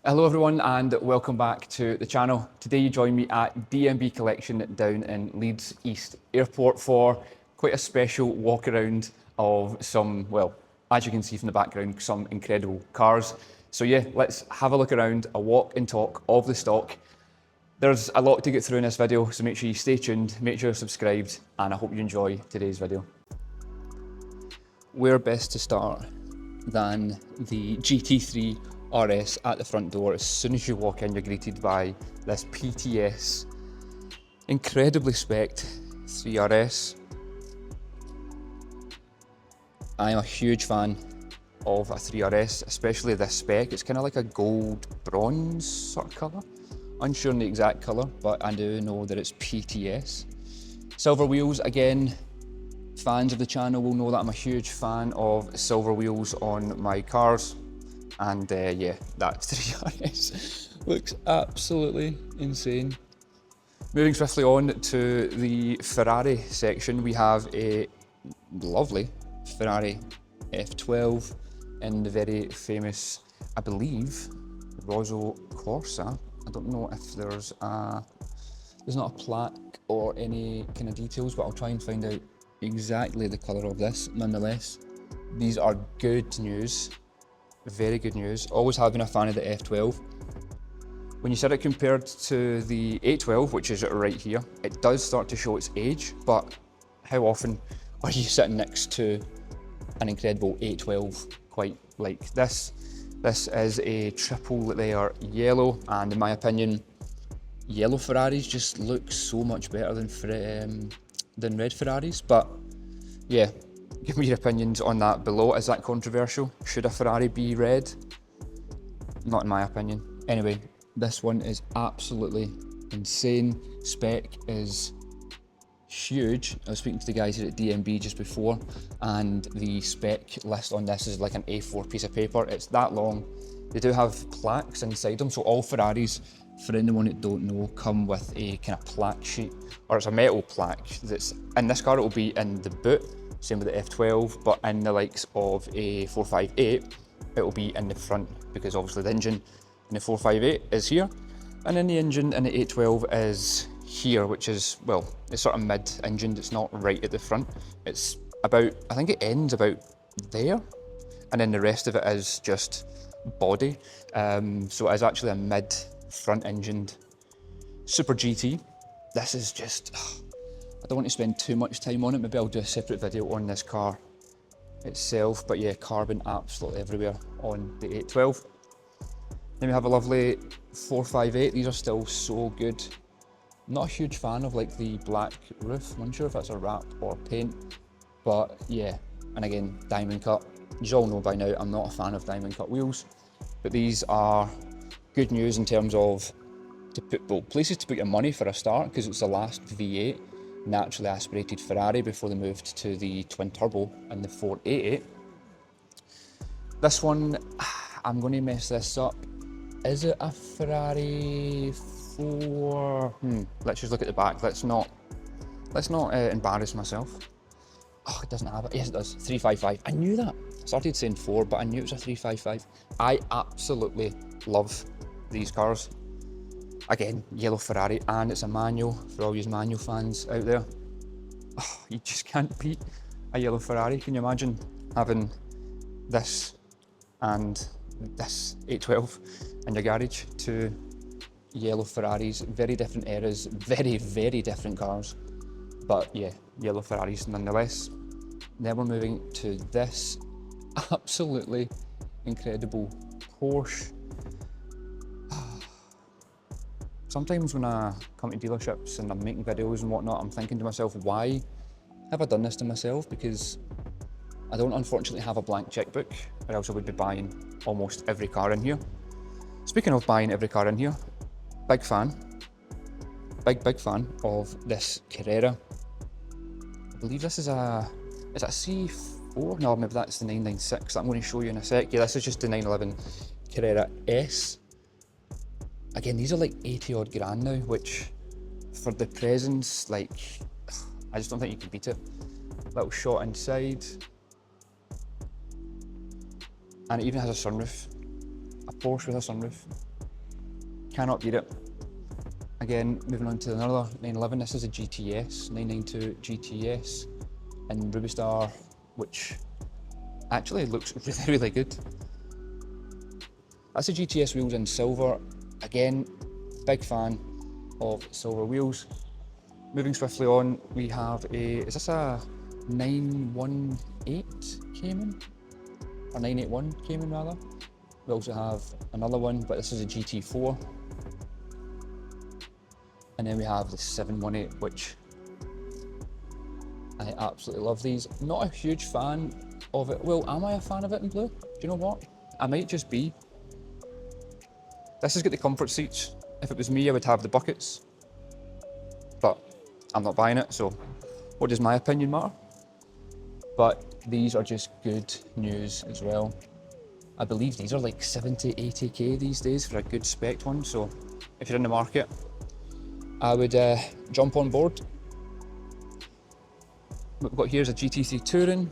Hello everyone and welcome back to the channel. Today you join me at DMB Collection down in Leeds East Airport for quite a special walk around of some, well, as you can see from the background, some incredible cars. So yeah, let's have a look around, a walk and talk of the stock. There's a lot to get through in this video, so make sure you stay tuned, make sure you're subscribed, and I hope you enjoy today's video. Where best to start than the GT3 RS at the front door. As soon as you walk in, you're greeted by this PTS, incredibly spec'd 3RS. I'm a huge fan of a 3RS, especially this spec. It's kind of like a gold bronze sort of colour. Unsure on the exact colour, but I do know that it's PTS. Silver wheels, again, fans of the channel will know that I'm a huge fan of silver wheels on my cars. And yeah, that 3RS looks absolutely insane. Moving swiftly on to the Ferrari section, we have a lovely Ferrari F12 in the very famous, I believe, Rosso Corsa. I don't know if there's not a plaque or any kind of details, but I'll try and find out exactly the colour of this. Nonetheless, these are good news. Very good news. Always have been a fan of the F12. When you set it compared to the A12, which is right here, it does start to show its age, but how often are you sitting next to an incredible A12 quite like this? This is a triple layer yellow, and in my opinion, yellow Ferraris just look so much better than red Ferraris, but yeah. Give me your opinions on that below. Is that controversial? Should a Ferrari be red? Not in my opinion. Anyway, this one is absolutely insane. Spec is huge. I was speaking to the guys here at DMB just before, and the spec list on this is like an A4 piece of paper. It's that long. They do have plaques inside them, so all Ferraris, for anyone that don't know, come with a kind of plaque sheet, or it's a metal plaque that's, in this car it will be in the boot. Same with the F12, but in the likes of a 458, it will be in the front, because obviously the engine in the 458 is here, and then the engine in the 812 is here, which is, well, it's sort of mid-engined, it's not right at the front. It's about, I think it ends about there, and then the rest of it is just body. So it is actually a mid-front engined Super GT. This is just, I don't want to spend too much time on it. Maybe I'll do a separate video on this car itself, but yeah, carbon absolutely everywhere on the 812. Then we have a lovely 458. These are still so good. I'm not a huge fan of like the black roof. I'm unsure if that's a wrap or paint, but yeah. And again, diamond cut. You all know by now I'm not a fan of diamond cut wheels, but these are good news in terms of places to put your money for a start, because it's the last V8 naturally aspirated Ferrari before they moved to the twin turbo and the 488. This one, I'm going to mess this up. Is it a Ferrari 4? Let's just look at the back. Let's not embarrass myself. Oh, it doesn't have it. Yes, it does. 355. I knew that. I started saying 4, but I knew it was a 355. I absolutely love these cars. Again, yellow Ferrari, and it's a manual for all you manual fans out there. Oh, you just can't beat a yellow Ferrari. Can you imagine having this and this 812 in your garage? Two yellow Ferraris, very different eras, very, very different cars. But yeah, yellow Ferraris nonetheless. Then we're moving to this absolutely incredible Porsche. Sometimes when I come to dealerships and I'm making videos and whatnot, I'm thinking to myself, why have I done this to myself? Because I don't unfortunately have a blank checkbook, or else I would be buying almost every car in here. Speaking of buying every car in here, big fan of this Carrera. I believe this is a C4? No, maybe that's the 996 that I'm going to show you in a sec. Yeah, this is just the 911 Carrera S. Again, these are like 80 odd grand now, which for the presence, like, I just don't think you can beat it. Little shot inside. And it even has a sunroof. A Porsche with a sunroof. cannot beat it. Again, moving on to another 911, this is a GTS, 992 GTS in Ruby Star, which actually looks really, really good. That's the GTS wheels in silver. Again, big fan of silver wheels. Moving swiftly on, we have is this a 918 Cayman? Or 981 Cayman rather. We also have another one, but this is a GT4. And then we have the 718, which I absolutely love these. Not a huge fan of it. Well, am I a fan of it in blue? Do you know what? I might just be. This has got the comfort seats. If it was me, I would have the buckets. But I'm not buying it, so what does my opinion matter? But these are just good news as well. I believe these are like 70, 80k these days for a good spec one. So if you're in the market, I would jump on board. What we've got here is a GT3 Touring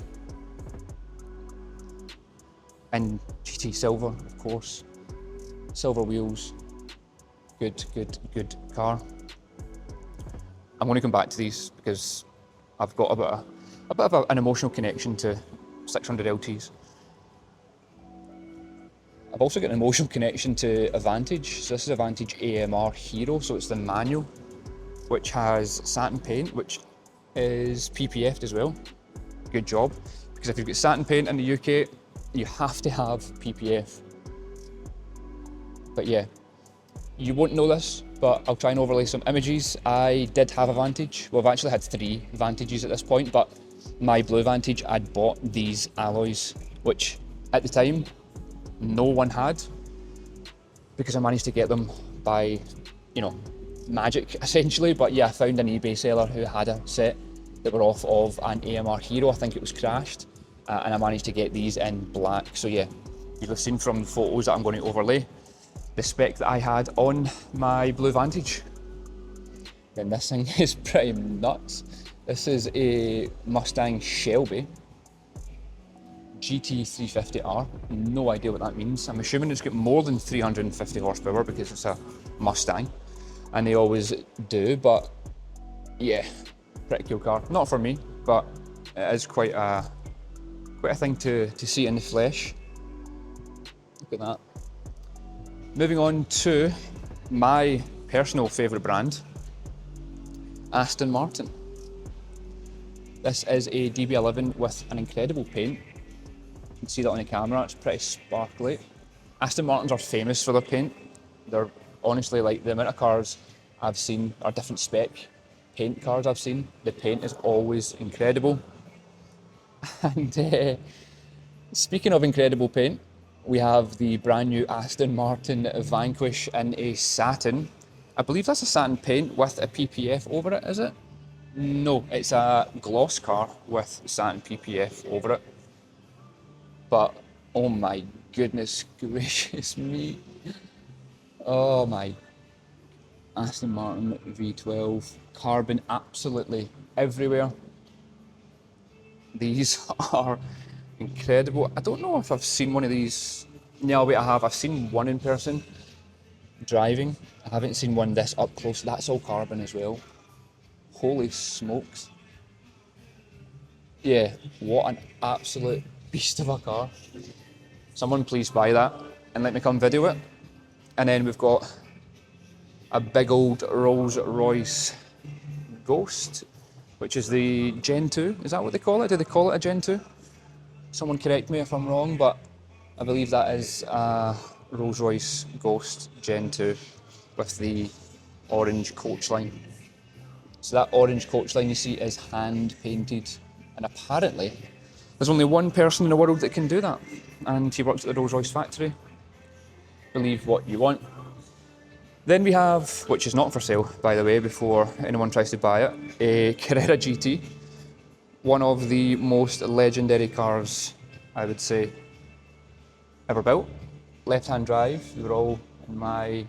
and GT Silver, of course. Silver wheels, good car. I'm going to come back to these because I've got a bit of an emotional connection to 600 LTs. I've also got an emotional connection to a Vantage. So this is a Vantage AMR Hero, so it's the manual, which has satin paint, which is PPF'd as well. Good job, because if you've got satin paint in the UK, you have to have PPF. But yeah, you won't know this, but I'll try and overlay some images. I did have a Vantage. Well, I've actually had 3 Vantages at this point, but my blue Vantage, I'd bought these alloys, which at the time, no one had, because I managed to get them by, you know, magic essentially. But yeah, I found an eBay seller who had a set that were off of an AMR Hero. I think it was crashed, and I managed to get these in black. So yeah, you'll have seen from the photos that I'm going to overlay the spec that I had on my blue Vantage. And this thing is pretty nuts. This is a Mustang Shelby GT350R. No idea what that means. I'm assuming it's got more than 350 horsepower because it's a Mustang, and they always do. But yeah, pretty cool car. Not for me, but it is quite a thing to see in the flesh. Look at that. Moving on to my personal favourite brand, Aston Martin. This is a DB11 with an incredible paint. You can see that on the camera, it's pretty sparkly. Aston Martins are famous for their paint. They're honestly, like, the amount of cars I've seen, or different spec paint cars I've seen, the paint is always incredible. And speaking of incredible paint, we have the brand new Aston Martin Vanquish in a satin. I believe that's a satin paint with a PPF over it, is it? No, it's a gloss car with satin PPF over it. But oh my goodness gracious me. Oh my. Aston Martin V12, carbon absolutely everywhere. These are incredible. I don't know if I've seen one of these. No, wait, I have. I've seen one in person driving. I haven't seen one this up close. That's all carbon as well. Holy smokes. Yeah, what an absolute beast of a car. Someone please buy that and let me come video it. And then we've got a big old Rolls-Royce Ghost, which is the Gen 2. Is that what they call it? Do they call it a Gen 2? Someone correct me if I'm wrong, but I believe that is a Rolls-Royce Ghost Gen 2 with the orange coach line. So that orange coach line you see is hand painted, and apparently there's only one person in the world that can do that, and he works at the Rolls-Royce factory. Believe what you want. Then we have, which is not for sale by the way before anyone tries to buy it, a Carrera GT. One of the most legendary cars, I would say, ever built. Left-hand drive, they were all in my,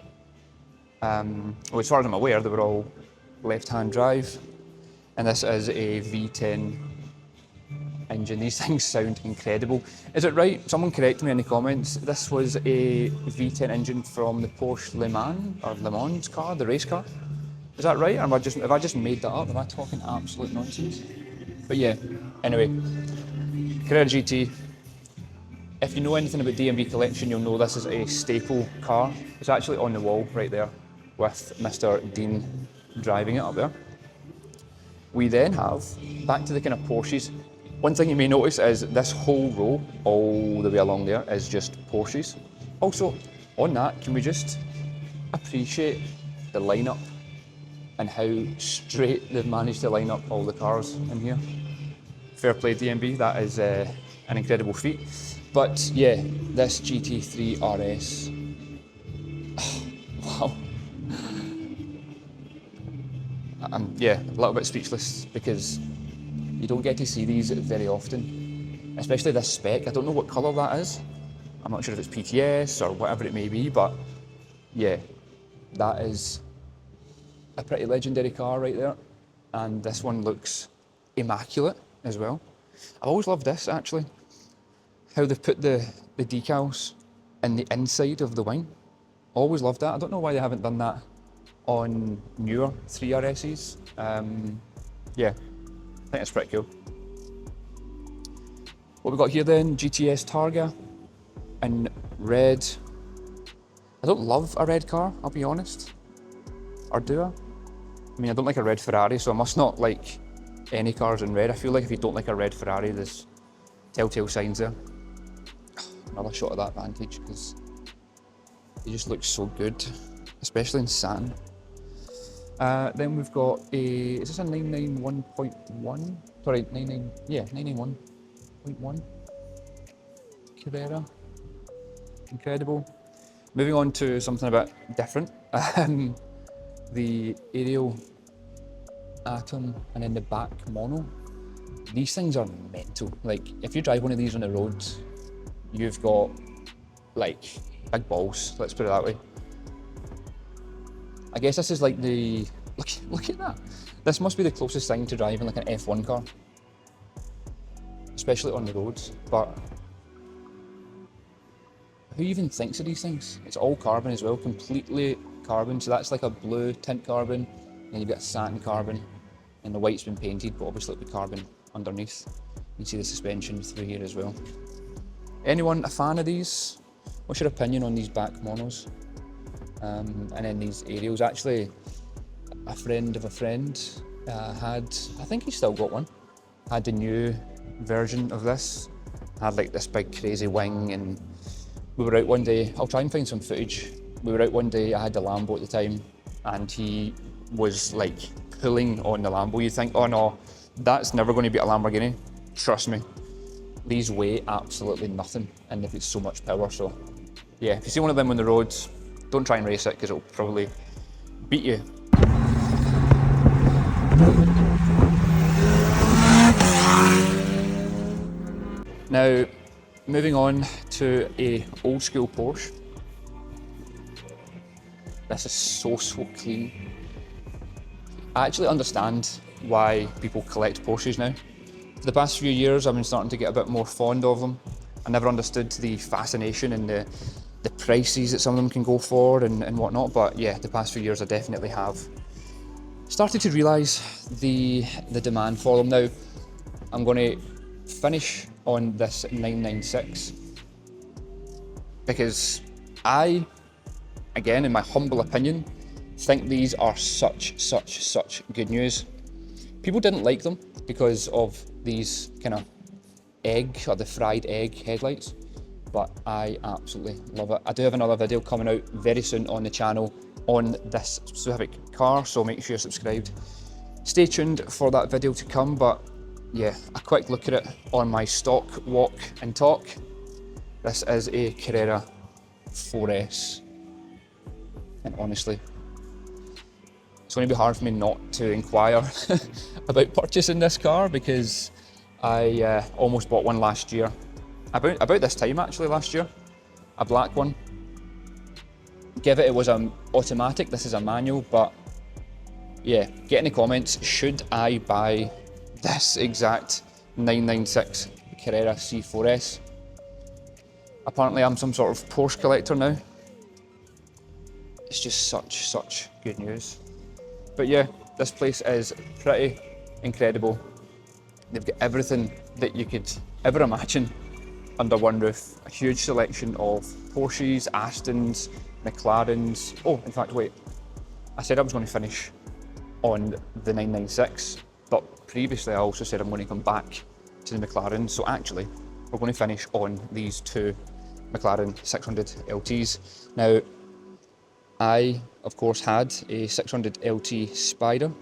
well, as far as I'm aware, they were all left-hand drive. And this is a V10 engine. These things sound incredible. Is it right? Someone correct me in the comments. This was a V10 engine from the Porsche Le Mans car, the race car. Is that right? Or have I just made that up? Am I talking absolute nonsense? But yeah, anyway, Carrera GT. If you know anything about DMB Collection, you'll know this is a staple car. It's actually on the wall right there with Mr. Dean driving it up there. We then have, back to the kind of Porsches. One thing you may notice is this whole row, all the way along there, is just Porsches. Also, on that, can we just appreciate the lineup and how straight they've managed to line up all the cars in here. Fair play DMB, that is an incredible feat. But yeah, this GT3 RS, wow. I'm a little bit speechless because you don't get to see these very often, especially this spec. I don't know what colour that is. I'm not sure if it's PTS or whatever it may be, but yeah, that is a pretty legendary car right there. And this one looks immaculate as well. I've always loved this actually, how they've put the decals in the inside of the wing. Always loved that. I don't know why they haven't done that on newer 3RSs. Yeah, I think it's pretty cool. What we've got here then, GTS Targa in red. I don't love a red car, I'll be honest. Or do I? I mean, I don't like a red Ferrari, so I must not like any cars in red. I feel like if you don't like a red Ferrari, there's telltale signs there. Another shot of that Vantage, because it just looks so good, especially in satin. Then we've got is this a 991.1? Sorry, 991.1 Carrera. Incredible. Moving on to something a bit different. The aerial atom and then the back mono. These things are mental. Like, if you drive one of these on the roads, you've got like big balls, let's put it that way. I guess this is like the, look at that. This must be the closest thing to driving like an F1 car, especially on the roads. But who even thinks of these things? It's all carbon as well, completely carbon. So that's like a blue tint carbon, and you've got a satin carbon, and the white's been painted, but obviously it'll be carbon underneath. You can see the suspension through here as well. Anyone a fan of these? What's your opinion on these back monos? And then these aerials. Actually, a friend of a friend had, I think he's still got one, had the new version of this. Had like this big crazy wing, and we were out one day, I'll try and find some footage. We were out one day, I had the Lambo at the time, and he was like pulling on the Lambo. You think, oh no, that's never going to be a Lamborghini. Trust me, these weigh absolutely nothing, and they've got so much power. So yeah, if you see one of them on the roads, don't try and race it because it'll probably beat you. Now, moving on to a old school Porsche. This is so clean. I actually understand why people collect Porsches now. For the past few years, I've been starting to get a bit more fond of them. I never understood the fascination and the prices that some of them can go for and whatnot, but yeah, the past few years I definitely have started to realise the demand for them. Now, I'm going to finish on this 996 because I, again, in my humble opinion, think these are such good news. People didn't like them because of these kind of egg or the fried egg headlights, but I absolutely love it. I do have another video coming out very soon on the channel on this specific car, so make sure you're subscribed. Stay tuned for that video to come, but yeah, a quick look at it on my stock walk and talk. This is a Carrera 4S, and honestly, it's going to be hard for me not to inquire about purchasing this car because I almost bought one last year. About this time actually last year, a black one. It was an automatic, this is a manual, but yeah, get in the comments, should I buy this exact 996 Carrera C4S. Apparently I'm some sort of Porsche collector now. It's just such good news. But yeah, this place is pretty incredible. They've got everything that you could ever imagine under one roof. A huge selection of Porsches, Astons, McLarens. Oh, in fact, wait. I said I was going to finish on the 996, but previously I also said I'm going to come back to the McLaren. So actually, we're going to finish on these two McLaren 600 LTs. Now, I, of course, had a 600 LT Spider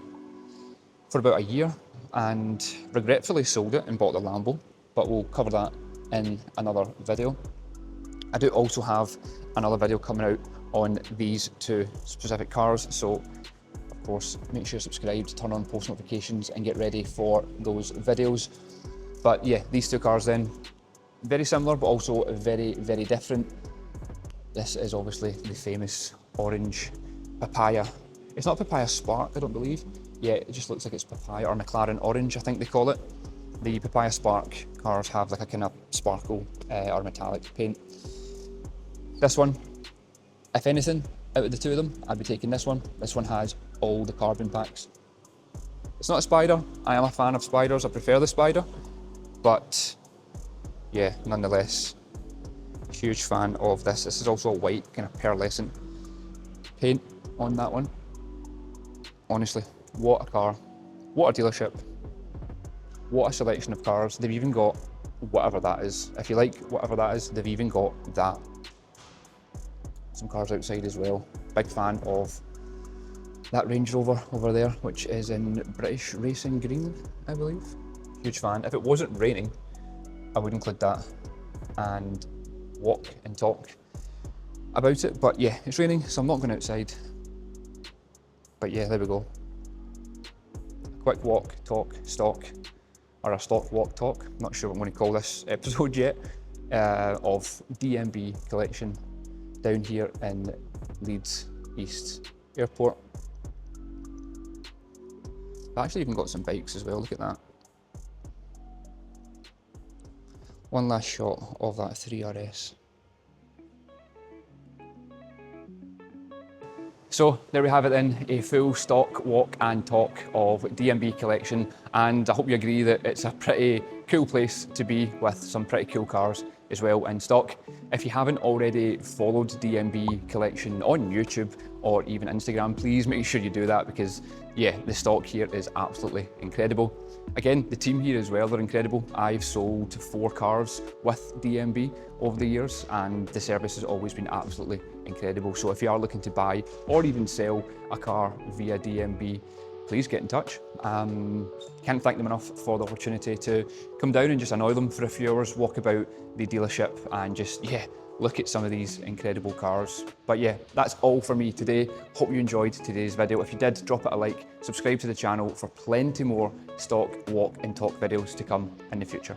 for about a year and regretfully sold it and bought the Lambo, but we'll cover that in another video. I do also have another video coming out on these two specific cars, so of course make sure you're subscribed, turn on post notifications and get ready for those videos. But yeah, these two cars then, very similar but also very different. This is obviously the famous orange papaya. It's not papaya spark, I don't believe. Yeah, it just looks like it's papaya or McLaren orange, I think they call it. The papaya spark cars have like a kind of sparkle or metallic paint. This one, if anything, out of the two of them, I'd be taking this one. This one has all the carbon packs. It's not a Spider. I am a fan of Spiders. I prefer the Spider, but yeah, nonetheless, huge fan of this. This is also a white kind of pearlescent paint on that one. Honestly, what a car, what a dealership, what a selection of cars. They've even got whatever that is. If you like whatever that is, they've even got that. Some cars outside as well. Big fan of that Range Rover over there, which is in British Racing Green, I believe. Huge fan. If it wasn't raining, I would include that and walk and talk about it. But yeah, it's raining, so I'm not going outside. But yeah, there we go. A quick walk, talk, stock, or a stock, walk, talk. I'm not sure what I'm going to call this episode yet, of DMB Collection down here in Leeds East Airport. I've actually even got some bikes as well, look at that. One last shot of that 3 RS. So there we have it then, a full stock walk and talk of DMB Collection, and I hope you agree that it's a pretty cool place to be with some pretty cool cars as well in stock. If you haven't already followed DMB Collection on YouTube or even Instagram, please make sure you do that because yeah, the stock here is absolutely incredible. Again, the team here as well, they're incredible. I've sold 4 cars with DMB over the years and the service has always been absolutely incredible. So if you are looking to buy or even sell a car via DMB, please get in touch. Can't thank them enough for the opportunity to come down and just annoy them for a few hours, walk about the dealership and just, yeah, look at some of these incredible cars. But yeah, that's all for me today. Hope you enjoyed today's video. If you did, drop it a like, subscribe to the channel for plenty more stock, walk and talk videos to come in the future.